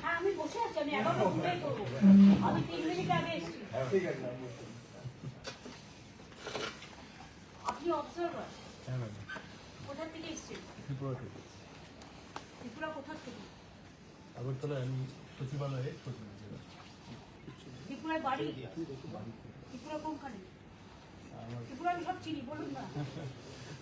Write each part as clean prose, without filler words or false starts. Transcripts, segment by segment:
হ্যাঁ আমি বসে আছি, আমি 11টা ঘুরেই করবো, আমি 3 মিনিট আগে এসেছি। আপনি অবজারভার? হ্যাঁ ম্যাডাম। কোথা থেকে এসেছেন? ত্রিপুরা থেকে। ত্রিপুরা কোথা থেকে? আগরতলায় আমি সচিবালয়ে সচিব। ত্রিপুরায় বাড়ি? ত্রিপুরা কোনখানে? ত্রিপুরা আমি সব চিনি, বলুন না।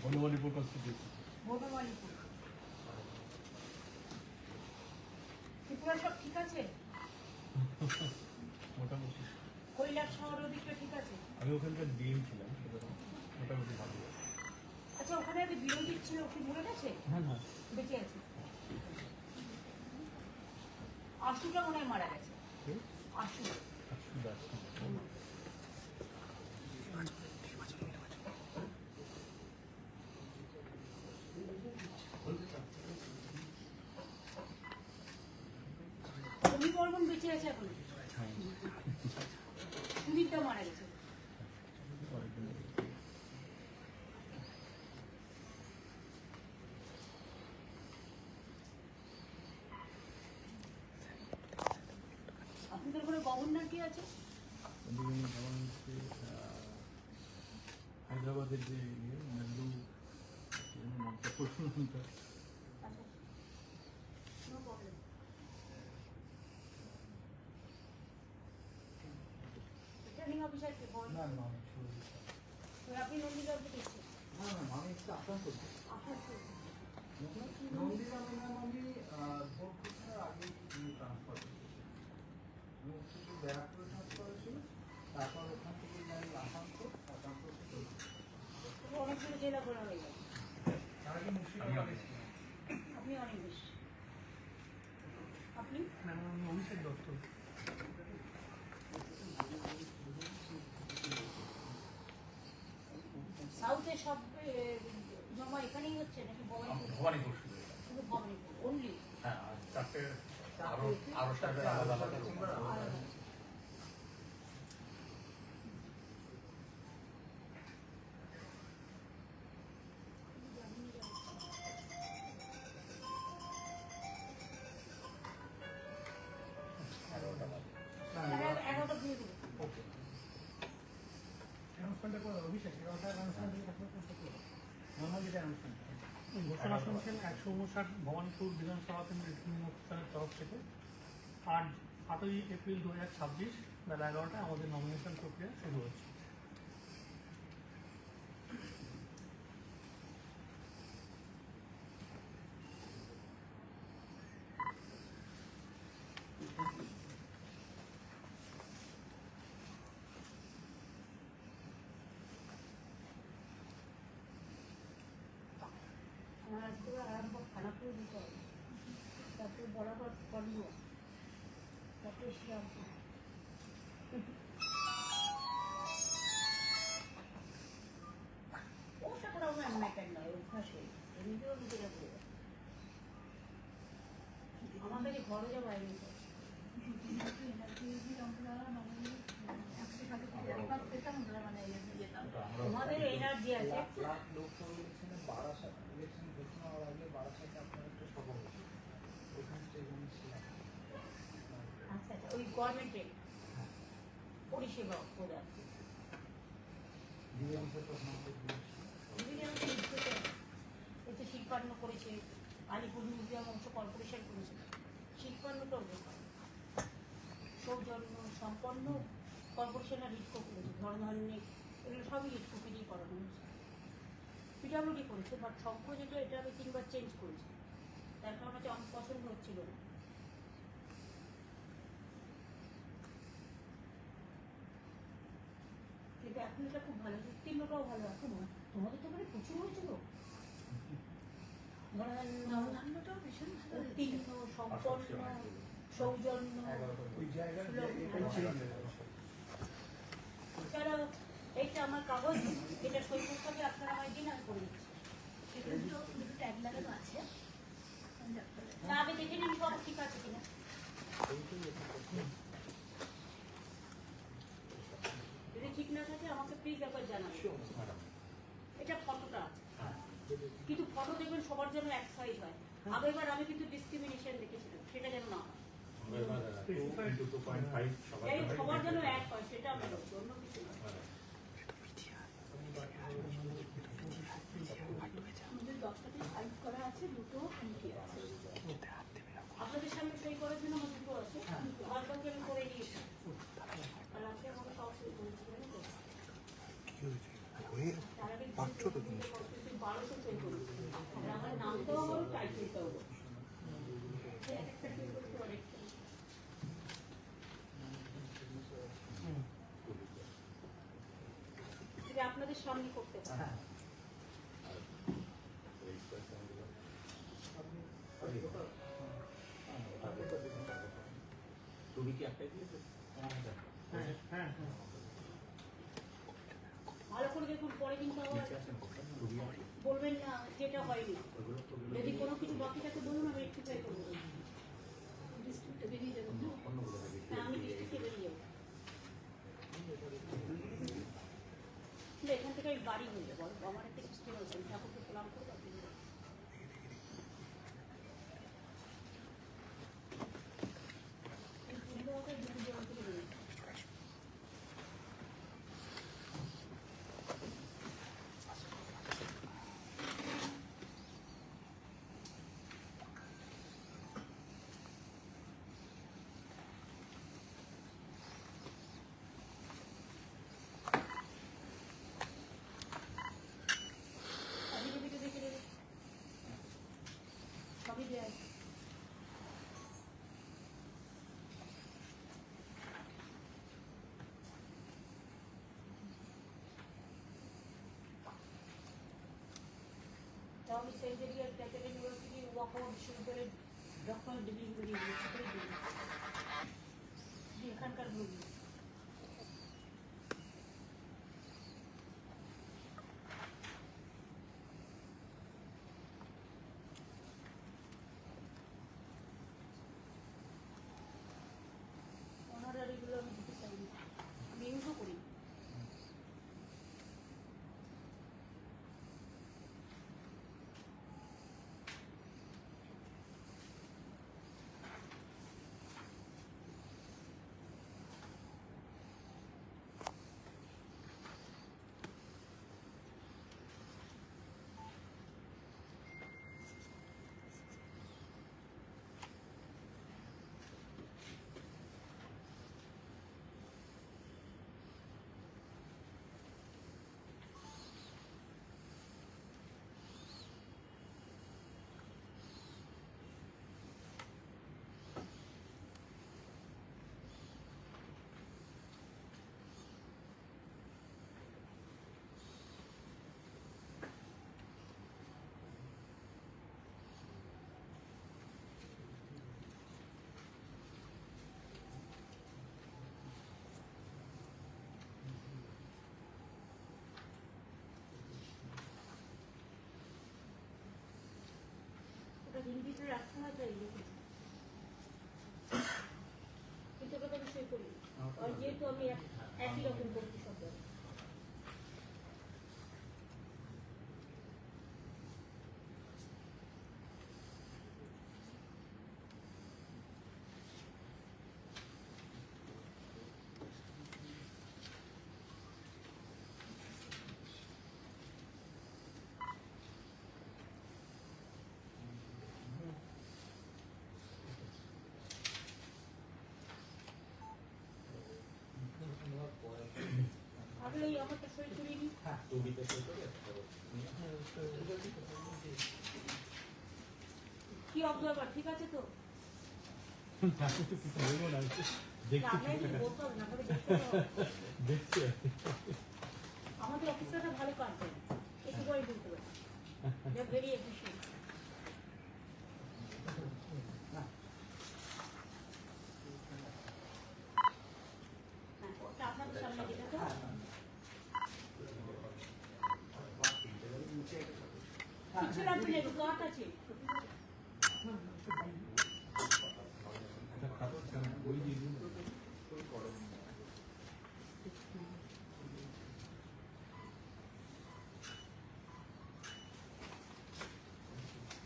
বনমালীপুর কনস্টিটিউশন। বনমালীপুর। ত্রিপুরা সব ঠিক আছে? মোটামুটি। কৈলাস শহর ওদিকটা ঠিক আছে? আমি ওখানকার ডিএম ছিলাম, মোটামুটি ভালো। আচ্ছা ওখানে আগে বিরোধী ছিল, কি মরে গেছে? হ্যাঁ না, বেঁচে আছে। আশুটা মনে হয় মারা গেছে। আশু। সমীর বর্মন বেঁচে আছে এখন? সুদীপটাও মারা গেছে। আপনাদের ঘরে গভর্নর কি আছে? হায়দ্রাবাদের যে নেহরু আপনি নন্দীগ্রাম থেকে এসেছেন? আমি একটু আপনার করছি নন্দীগ্রামে ম্যাম আমি ভোট ঘোষণার আগে ট্রান্সফার ব্যারাকপুরে ট্রান্সফার হয়েছিল, তারপর ওখান থেকে যাই আসানসোল, আসানসোল অনেকগুলো জেলা ঘোরা হয়ে গেল। তার আগে মুর্শিদাবাদ আপনি অনেক বেশি। আপনি? অভিষেক দত্ত। সাউথে সব জমা এখানেই হচ্ছে নাকি ভবানীপুর? শুধু ভবানীপুর অনলি? হ্যাঁ, চারটে আরো সাহেবের আলাদা আলাদা। ঘোষণা শুনছেন 159 ভবানীপুর বিধানসভা কেন্দ্রের তরফ থেকে আজ 8ই এপ্রিল 2026 বেলা 11টায় আমাদের নমিনেশন প্রক্রিয়া শুরু হচ্ছে। আরম্ভ খানাপুর দিতে হবে, তারপরে বরাবর কলিয়া, তারপরে শ্রীরামপুর। ওটা করা আমার ম্যাটার নয়, অভ্যাস হয়ে এমনিতেও নিজেরা করে আমাদের ঘরে যা বাইরে তোমাদের এনার্জি আছে। লোকসভা ইলেকশনে বারাসাত ইলেকশন ঘোষণা হওয়ার আগে বারাসাতে আপনার একটা সভা হয়েছিল, ওখানে স্টেশনে ছিলাম। আচ্ছা আচ্ছা, ওই গভর্নমেন্টের পরিষেবা প্রদান এতে শিল্পান্ন করেছে, আলিপুর মিউজিয়াম অংশ কর্পোরেশন করেছে, শিল্পান্নটাও সৌজন্য সম্পন্ন কর্পোরেশন আর ইটকো করেছে, ধর্মধারণে এগুলো সবই ইটকোকে দিয়ে করানো হয়েছে। পিডাব্লিউডি করেছে, বাট শঙ্খ যেটা এটা আমি 3বার চেঞ্জ করেছি, তার কারণ হচ্ছে আমার পছন্দ হচ্ছিল না। কিন্তু এখন এটা খুব ভালো, উত্তীর্ণটাও ভালো। এখন তোমাদের তো মানে প্রচুর হয়েছিল, উত্তীর্ণ সম্পন্ন সৌজন্য, ওই জায়গায় যে সুলভ, এটা ছিল এছাড়াও এইটা আমার কাগজ, এটা সই করতে হবে, আপনারা আমায় দিন, আমি করে দিচ্ছি। না, আগে দেখে নিন সব ঠিক আছে কিনা। যদি ঠিক না থাকে আমাকে প্লিজ একবার জানাবেন। এটা ফটোটা আছে, কিন্তু ফটো দেখবেন সবার জন্য এক সাইজ হয়। আগেরবার আমি কিন্তু ডিসক্রিমিনেশন দেখেছিলাম, সেটা যেন না হয়। এই সবার জন্য এক হয়, সেটা আমি বলছি, অন্য কিছু না। আমাদের 10টাতে সাইজ করা আছে, দুটো এন্ট্রি আছে। আপনাদের সামনে সই করার জন্য আমার দুটো আছে, বাদ বাকি আমি করে দিয়েছি। আর আপনি আমাকে সব সই করে দিবেন। তার আগে 1200 সই করুন। আর আমার নামটাও বলো, টাইটেলটাও বলো। একটা সই করতে অনেকটা। এটা আপনাদের সামনে করতে পারেন। ছবি কি একটাই দিয়েছে? হ্যাঁ ভালো করে দেখুন, পরে কিন্তু আবার বলবেন না যেটা হয়নি। যদি কোনো কিছু বাকি থাকে বলুন, আমি রেক্টিফাই করবো। ডিস্ট্রিক্টে বেরিয়ে যাবো। হ্যাঁ, আমি ডিস্ট্রিক্টে বেরিয়ে যাবো। এখান থেকে আমি বাড়ি হয়ে যাবো। আমার একটা সিস্টেম আছে, ঠাকুরকে প্রণাম করবো। সবই দেয়। আমি সেন্ট জেভিয়ার ক্যাথলিক ইউনিভার্সিটি ওয়াকওয়ার্ড বিশ্ববিদ্যালয়ের ডক্টর ডিগ্রি করে এখানকার রোগী। অনারারিগুলো আমি দিতে চাইনি, আমি ইউজও করি। হিন্দিতে রাখতে হয়, তাই লিখেছি। কিন্তু ওটা তো আমি সই করি, আর যেহেতু আমি একই রকম করছি সব জায়গায়। আগলেই আমারটা সই করিয়ে নিই। ছবিতে সই করে কি অবজারভার ঠিক আছে তো? তাকে তো কিছু বলবো না, দেখতে আপনাকে কিছু বলতে হবে না, আপনাকে দেখতে হবে। দেখছে। আমাদের অফিসটা ভালো কাজ দেয়, একটু করে বলতে পারি। Very efficient. কিছু লাগবে না, একটু কাঠ আছে। ওই দিন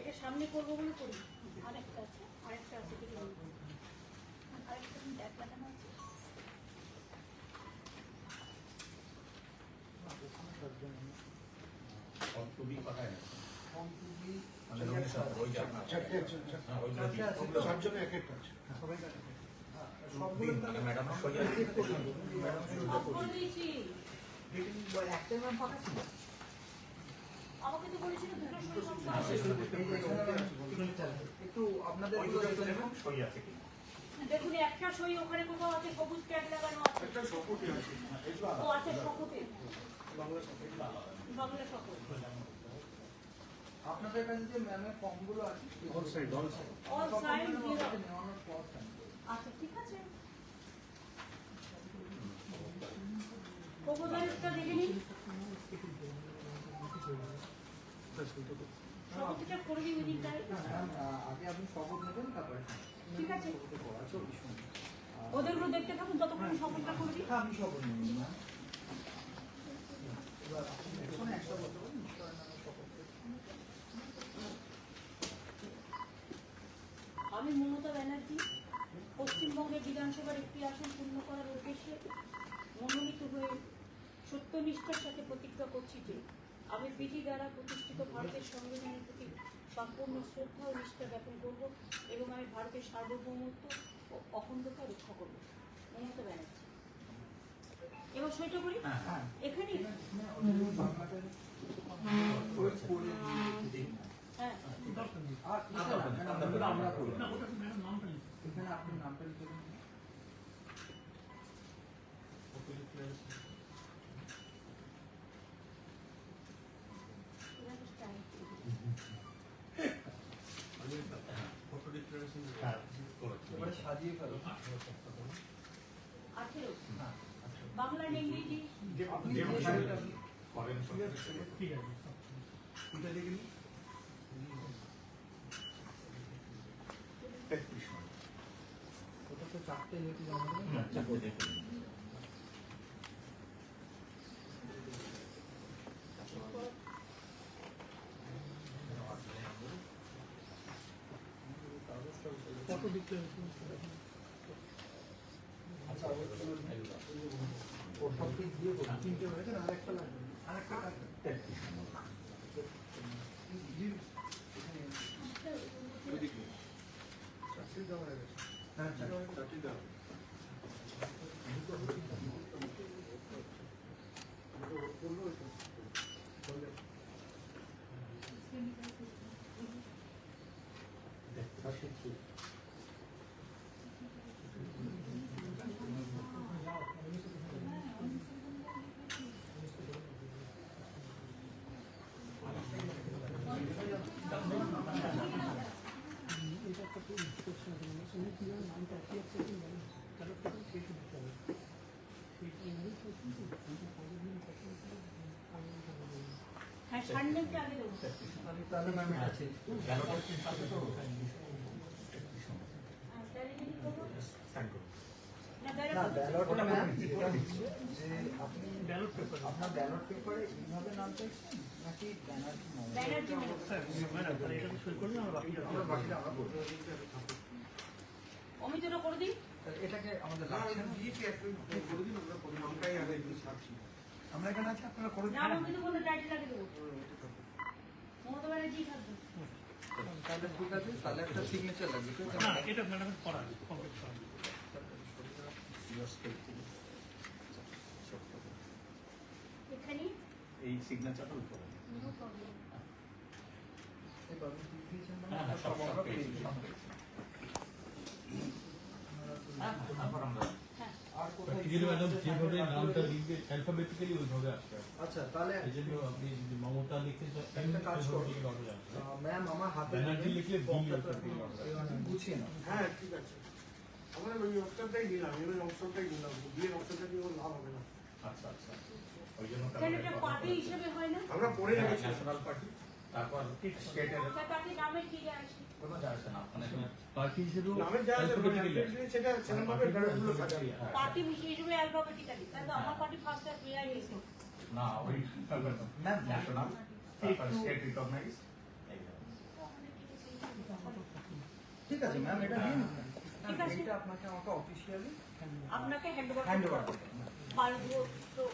এটা সামনে করবো বলে করি। আরেকটা আছে, আরেকটা আছে, ঠিক আছে। আরেকটা ব্যাগ লাগানো আছে। অন্তবি কথায় না অন্তবি মানে নমিনেশন ওই যে আপনার চারটে আছে, হ্যাঁ ওই যে চারটে আছে তো? চারজনে এক একটা আছে। সবাইকার সবগুলো মানে ম্যাডাম সই আছে অফ করে দিয়েছি। একটা ম্যাম ফাঁকা ছিল। আমাকে তো বলেছিল দুটো সই করতে হ্যাঁ, হবে। সেই সই একটু আপনাদের ওই দুটো একটু দেখুন সই আছে কি দেখুন একটা সই ওখানে কোথাও আছে, সবুজ ট্যাগ লাগানো আছে। একটা সপোর্টই আছে। ও আচ্ছা, শপথে, বাংলা সপোর্ট। বাংলা শপথ। আপনাদের কাছে যে ম্যামের ফর্মগুলো আছে all side all side. All side zero. নেওয়ানোর পর sign করবেন। আচ্ছা, ঠিক আছে। প্রপোজালটা দেখে নিন। শপথটা করে দিই উইদিন টাইম। ম্যাম, আগে আপনি শপথ নেবেন তারপরে ঠিক আছে। শপথে করা আছে, ওই সময়। ওদেরগুলো দেখতে থাকুন, ততক্ষণ শপথটা করে দিই। হ্যাঁ, আমি শপথ নেব ম্যাম। এবার আপনি পেছনে একটা বলতে পারেন, ঈশ্বরের নামে শপথ করছি। আমি মমতা ব্যানার্জি পশ্চিমবঙ্গের বিধানসভার একটি আসন পূর্ণ করার উদ্দেশ্যে মনোনীত হয়ে সত্যনিষ্ঠার সাথে প্রতিজ্ঞা করছি যে আমি বিধি দ্বারা প্রতিষ্ঠিত ভারতের সংবিধানের প্রতি সম্পূর্ণ শ্রদ্ধা ও নিষ্ঠা জ্ঞাপন করব এবং আমি ভারতের সার্বভৌমত্ব ও অখণ্ডতা রক্ষা করব। মমতা ব্যানার্জি। এবার সইটা করি হ্যাঁ। এখানে। ওই বাংলাটা ওই করে দিন। হ্যাঁ, দরকার নেই। আর এখানে আমরা করি। না, ওটা ম্যাডাম নামটা লিখুন। এখানে আপনি নামটা লিখে দিন। এবার স্টাইল। Photo declaration. হ্যাঁ করেছি এবারে সাজিয়ে ফেলো। 18 হ্যাঁ। বাংলা আর ইংরেজি। আপনি যে যে ভাষায় শাড়িটা করেন ঠিক আছে। এটা দেখে নিন। 33 ওটা তো চারটে যেহেতু জমা দেবেন। না চাকরি দেখুন ফটো ডিক্লারেশন। আচ্ছা, ওর সবকে দিয়ে দেবো। তিনটে হয়েছে না, আরেকটা লাগবে। আরেকটা লাগবে। 33 দিন। ওইদিকে। চারটে দেওয়া হয়ে গেছে। হ্যাঁ, চারটে দেওয়া। হ্যাঁ, সানডেটা আগে দেবো। আমি তাহলে ম্যাম এটা চেঞ্জ করি। আর তাহলে যদি করবো সাইন করুন না না, ব্যালট ব্যালটটা ম্যাম যেটা হচ্ছে যে আপনি ব্যালট পেপার। আপনার ব্যালট পেপারে এইভাবে নাম চাইছেন নাকি ব্যানার্জি নাম? ব্যানার্জি নেবো। ম্যাডাম, তাহলে এটা শুরু করলে আমরা বাকিটা আমরা বাকিটা আমরা করবো। অমিতটা করে দিই। তাহলে এটাকে আমাদের লাগছে না। আমরা এখানে আছি, আপনারা করে না, অমিত কোনো টাইটেল আগে দেবো। মমতা ব্যানার্জি থাকবে। তাহলে ঠিক আছে, তাহলে একটা সিগনেচার লাগবে। ঠিক আছে? না, এটা ম্যাডামের করা আছে, কমপ্লিট করা আছে। এখানে এই সিগনেচারটা উপরে নো প্রবলেম। এবার আপনি কি দিয়েছেন মানে? হ্যাঁ হ্যাঁ সব সব আমরা পেয়েছি পেয়েছি। সব পেয়েছি হ্যাঁ হ্যাঁ তারপর আমরা হ্যাঁ, আর কোথায় প্র্যাকটিক্যালি ম্যাডাম যেভাবে নামটা লিখবে অ্যালফাবেটিক্যালি ওইভাবে আসবে। আচ্ছা, তাহলে এই জন্য আপনি যদি মমতা লিখতে একটা কাজ করুন। আসবে। ম্যাম আমার হাতে ব্যানার্জি লিখলে বি ফর্মটা লিখতে গুছিয়ে নাও। হ্যাঁ ঠিক আছে আমরা ওই অপশনটাই নিলাম এবার অপশনটাই নিলাম বিয়ের অপশনটা দিয়ে ওর লাভ হবে না আচ্ছা আচ্ছা ওই জন্য তাহলে এটা পার্টি হিসেবে হয় না? আমরা পড়ে রেখেছি ন্যাশনাল পার্টি তারপর স্টেটের আচ্ছা, তাতে নামের কি যায় আসে? কোনো যায় আসে না মানে পার্টি হিসেবেও নামের যা আছে সেটা সেরকমভাবে ব্যানারগুলো সাজানো পার্টি হিসেবে অ্যালফাবেটিক্যালি, তাহলে আমার পার্টি ফার্স্ট আর প্লেয়ার গেছে। না ওই ন্যাশনাল তারপর স্টেট রিকগনাইজ ঠিক আছে ম্যাম, এটা নিন। ঠিক আছে। এটা আপনাকে আমাকে অফিসিয়ালি আপনাকে হ্যান্ড হ্যান্ড ওভার ওভার করতে করতে হবে। পারবো তো।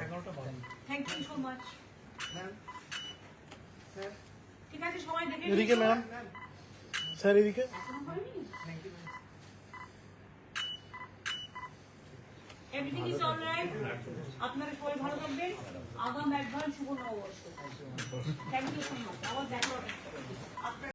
11টা বাজে। Thank you so much. Ma'am. Sir, ঠিক আছে, সবাই দেখে এদিকে ম্যাম, স্যার এদিকে। এখনো হয়নি? Thank you. Everything is alright. আপনারা সবাই ভালো থাকবেন। আগাম অ্যাডভান্স শুভ নববর্ষ। Thank you so much. আবার দেখা হবে। আপনার